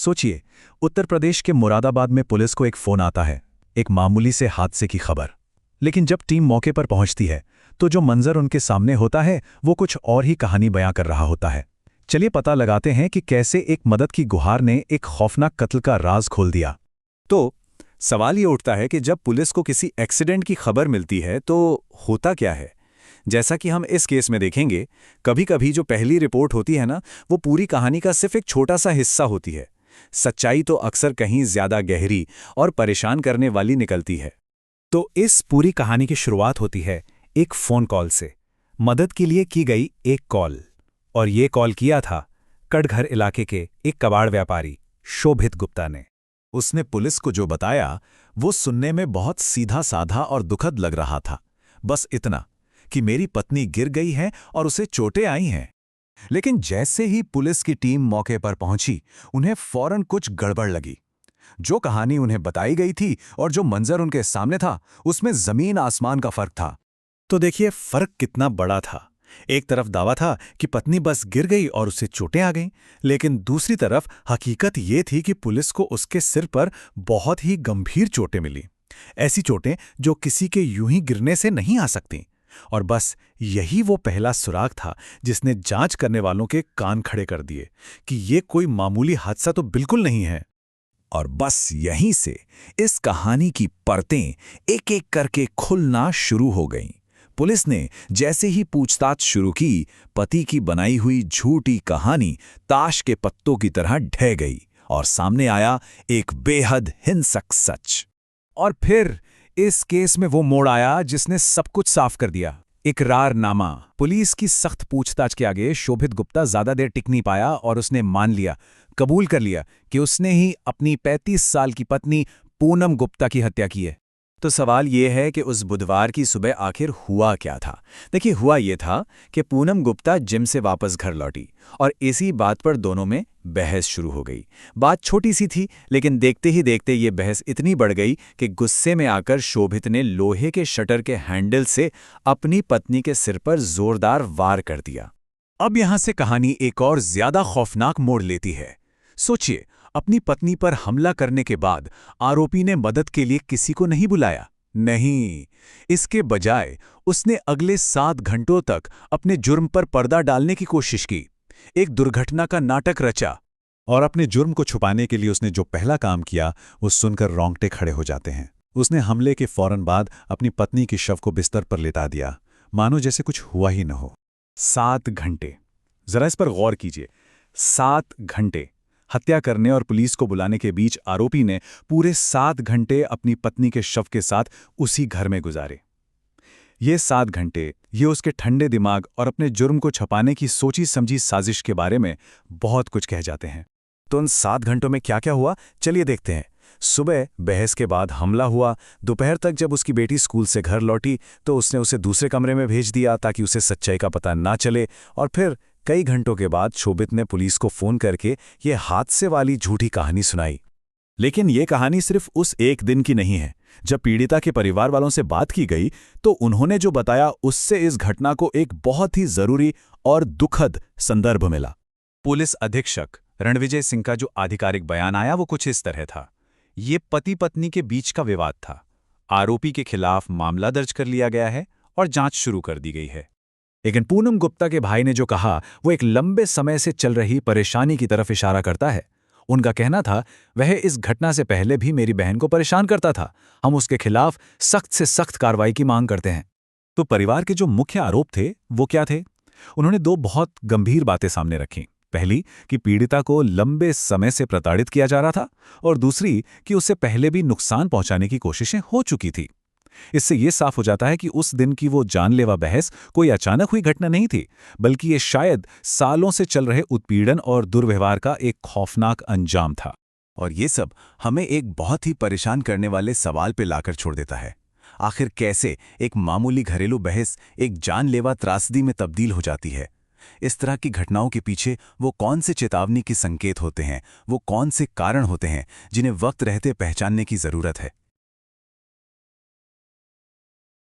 सोचिए, उत्तर प्रदेश के मुरादाबाद में पुलिस को एक फोन आता है, एक मामूली से हादसे की खबर। लेकिन जब टीम मौके पर पहुंचती है तो जो मंजर उनके सामने होता है वो कुछ और ही कहानी बयां कर रहा होता है। चलिए पता लगाते हैं कि कैसे एक मदद की गुहार ने एक खौफनाक कत्ल का राज खोल दिया। तो सवाल ये उठता है कि जब पुलिस को किसी एक्सीडेंट की खबर मिलती है तो होता क्या है। जैसा कि हम इस केस में देखेंगे, कभी कभी जो पहली रिपोर्ट होती है ना, वो पूरी कहानी का सिर्फ एक छोटा सा हिस्सा होती है। सच्चाई तो अक्सर कहीं ज्यादा गहरी और परेशान करने वाली निकलती है। तो इस पूरी कहानी की शुरुआत होती है एक फ़ोन कॉल से। मदद के लिए की गई एक कॉल, और ये कॉल किया था कटघर इलाके के एक कबाड़ व्यापारी शोभित गुप्ता ने। उसने पुलिस को जो बताया वो सुनने में बहुत सीधा साधा और दुखद लग रहा था। बस इतना कि मेरी पत्नी गिर गई है और उसे चोटें आई हैं। लेकिन जैसे ही पुलिस की टीम मौके पर पहुंची, उन्हें फौरन कुछ गड़बड़ लगी। जो कहानी उन्हें बताई गई थी और जो मंजर उनके सामने था, उसमें जमीन आसमान का फर्क था। तो देखिए फर्क कितना बड़ा था। एक तरफ दावा था कि पत्नी बस गिर गई और उसे चोटें आ गईं, लेकिन दूसरी तरफ हकीकत ये थी कि पुलिस को उसके सिर पर बहुत ही गंभीर चोटें मिली। ऐसी चोटें जो किसी के यूं ही गिरने से नहीं आ सकती। और बस यही वो पहला सुराग था जिसने जांच करने वालों के कान खड़े कर दिए कि ये कोई मामूली हादसा तो बिल्कुल नहीं है। और बस यहीं से इस कहानी की परतें एक एक करके खुलना शुरू हो गईं। पुलिस ने जैसे ही पूछताछ शुरू की, पति की बनाई हुई झूठी कहानी ताश के पत्तों की तरह ढह गई और सामने आया एक बेहद हिंसक सच। और फिर इस केस में वो मोड़ आया जिसने सब कुछ साफ कर दिया। इकरारनामा। पुलिस की सख्त पूछताछ के आगे शोभित गुप्ता ज्यादा देर टिक नहीं पाया और उसने मान लिया, कबूल कर लिया कि उसने ही अपनी 35 साल की पत्नी पूनम गुप्ता की हत्या की है। तो सवाल ये है कि उस बुधवार की सुबह आखिर हुआ क्या था। देखिए, हुआ ये था कि पूनम गुप्ता जिम से वापस घर लौटी और इसी बात पर दोनों में बहस शुरू हो गई। बात छोटी सी थी, लेकिन देखते ही देखते ये बहस इतनी बढ़ गई कि गुस्से में आकर शोभित ने लोहे के शटर के हैंडल से अपनी पत्नी के सिर पर जोरदार वार कर दिया। अब यहां से कहानी एक और ज्यादा खौफनाक मोड़ लेती है। सोचिए, अपनी पत्नी पर हमला करने के बाद आरोपी ने मदद के लिए किसी को नहीं बुलाया। नहीं, इसके बजाय उसने अगले 7 घंटों तक अपने जुर्म पर पर्दा डालने की कोशिश की, एक दुर्घटना का नाटक रचा। और अपने जुर्म को छुपाने के लिए उसने जो पहला काम किया, वो सुनकर रोंगटे खड़े हो जाते हैं। उसने हमले के फौरन बाद अपनी पत्नी के शव को बिस्तर पर लेटा दिया, मानो जैसे कुछ हुआ ही न हो। 7 घंटे, जरा इस पर गौर कीजिए। 7 घंटे हत्या करने और पुलिस को बुलाने के बीच आरोपी ने पूरे 7 घंटे अपनी पत्नी के शव के साथ उसी घर में गुजारे। ये 7 घंटे, ये उसके ठंडे दिमाग और अपने जुर्म को छुपाने की सोची समझी साजिश के बारे में बहुत कुछ कह जाते हैं। तो उन 7 घंटों में क्या क्या हुआ, चलिए देखते हैं। सुबह बहस के बाद हमला हुआ। दोपहर तक जब उसकी बेटी स्कूल से घर लौटी तो उसने उसे दूसरे कमरे में भेज दिया ताकि उसे सच्चाई का पता ना चले। और फिर कई घंटों के बाद शोभित ने पुलिस को फोन करके ये हादसे वाली झूठी कहानी सुनाई। लेकिन ये कहानी सिर्फ उस एक दिन की नहीं है। जब पीड़िता के परिवार वालों से बात की गई तो उन्होंने जो बताया उससे इस घटना को एक बहुत ही जरूरी और दुखद संदर्भ मिला। पुलिस अधीक्षक रणविजय सिंह का जो आधिकारिक बयान आया वो कुछ इस तरह था। ये पति पत्नी के बीच का विवाद था। आरोपी के खिलाफ मामला दर्ज कर लिया गया है और जांच शुरू कर दी गई है। लेकिन पूनम गुप्ता के भाई ने जो कहा वो एक लंबे समय से चल रही परेशानी की तरफ इशारा करता है। उनका कहना था, वह इस घटना से पहले भी मेरी बहन को परेशान करता था। हम उसके खिलाफ सख्त से सख्त कार्रवाई की मांग करते हैं। तो परिवार के जो मुख्य आरोप थे वो क्या थे? उन्होंने 2 बहुत गंभीर बातें सामने रखीं। पहली कि पीड़िता को लंबे समय से प्रताड़ित किया जा रहा था, और दूसरी कि उससे पहले भी नुकसान पहुंचाने की कोशिशें हो चुकी थी। इससे यह साफ हो जाता है कि उस दिन की वो जानलेवा बहस कोई अचानक हुई घटना नहीं थी, बल्कि ये शायद सालों से चल रहे उत्पीड़न और दुर्व्यवहार का एक खौफनाक अंजाम था। और ये सब हमें एक बहुत ही परेशान करने वाले सवाल पे लाकर छोड़ देता है। आखिर कैसे एक मामूली घरेलू बहस एक जानलेवा त्रासदी में तब्दील हो जाती है? इस तरह की घटनाओं के पीछे वो कौन से चेतावनी के संकेत होते हैं, वो कौन से कारण होते हैं जिन्हें वक्त रहते पहचानने की जरूरत है?